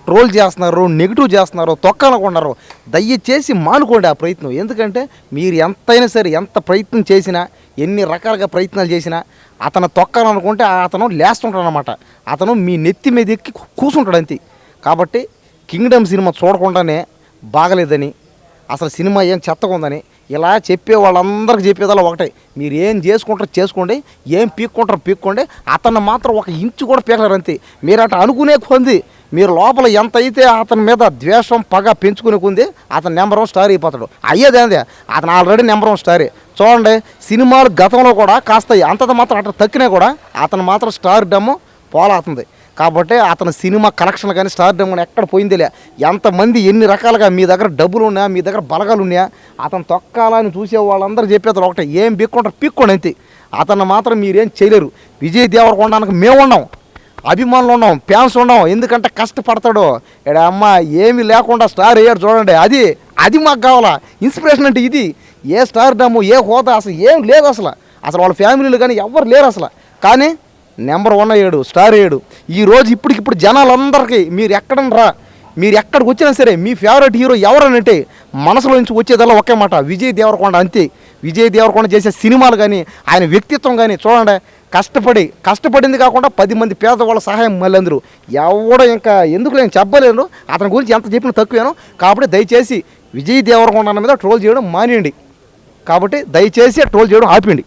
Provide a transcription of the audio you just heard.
Troll చేస్తున్నారు, negative చేస్తున్నారు, తొక్కాలనుకున్నారు. దయచేసి మానుకోండి ఆ ప్రయత్నం. ఎందుకంటే మీరు ఎంతైనా సరే ఎంత ప్రయత్నం చేసినా, ఎన్ని రకాలుగా ప్రయత్నాలు చేసినా అతను తొక్కాలనుకుంటే అతను లేస్తుంటాడు అనమాట. అతను మీ నెత్తి మీద ఎక్కి కూర్చుంటాడు అంతే. కాబట్టి కింగ్డమ్ సినిమా చూడకుండానే బాగలేదని, అసలు సినిమా ఏం చెత్తగా ఉందని ఇలా చెప్పే వాళ్ళందరికీ చెప్పేదల్లా ఒకటే, మీరు ఏం చేసుకుంటారో చేసుకోండి, ఏం పీక్కుంటారో పీక్కోండి, అతన్ని మాత్రం ఒక ఇంచు కూడా పీకలేరు అంతే. మీరు అటు అనుకునే కొంది మీరు లోపల ఎంత అయితే అతని మీద ద్వేషం పగ పెంచుకునే కొంది అతను నెంబర్ 1 స్టార్ అయిపోతాడు. అయ్యేదేందే అతను ఆల్రెడీ నెంబర్ 1 స్టారే. చూడండి సినిమాలు గతంలో కూడా కాస్త అంతత మాత్రం అట్లా తక్కినా కూడా అతను మాత్రం స్టార్ డమ్ పోలాడుతుంది. కాబట్టి అతని సినిమా కలెక్షన్ కానీ స్టార్ డమ్ కానీ ఎక్కడ పోయిందిలే. ఎంతమంది ఎన్ని రకాలుగా మీ దగ్గర డబ్బులు ఉన్నాయా, మీ దగ్గర బలగాలు ఉన్నాయా, అతను తొక్కాలని చూసే వాళ్ళందరూ చెప్పేది ఒకటే, ఏం పీక్కుంటారు పీక్కోండి అంతే. అతన్ని మాత్రం మీరేం చేయలేరు. విజయ్ దేవరకొండకి మేము ఉన్నాం, అభిమానులు ఉన్నాం, ఫ్యాన్స్ ఉన్నాం. ఎందుకంటే కష్టపడతాడు ఇక్కడ అమ్మ ఏమీ లేకుండా స్టార్ అయ్యాడు చూడండి. అది మాకు కావాలా. ఇన్స్పిరేషన్ అంటే ఇది. ఏ స్టార్ డమ్ ఏ హోదా అసలు ఏం లేదు. అసలు వాళ్ళ ఫ్యామిలీలు కానీ ఎవరు లేరు అసలు. కానీ నెంబర్ 1 అయ్యాడు, స్టార్ అయ్యాడు. ఈరోజు ఇప్పటికిప్పుడు జనాలందరికీ మీరు ఎక్కడనరా, మీరు ఎక్కడికి వచ్చినా సరే మీ ఫేవరెట్ హీరో ఎవరనంటే మనసులో నుంచి వచ్చేదల్లా ఒకే మాట, విజయ్ దేవరకొండ అంతే. విజయ్ దేవరకొండ చేసే సినిమాలు కానీ ఆయన వ్యక్తిత్వం కానీ చూడండి. కష్టపడింది కాకుండా 10 మంది పేదవాళ్ళ సహాయం మళ్ళీ అందరూ ఎవడో ఇంకా ఎందుకు నేను చెప్పలేను. అతని గురించి ఎంత చెప్పినా తక్కువేను. కాబట్టి దయచేసి విజయ్ దేవరకొండ మీద ట్రోల్ చేయడం మానేయండి. కాబట్టి దయచేసి ట్రోల్ చేయడం ఆపేయండి.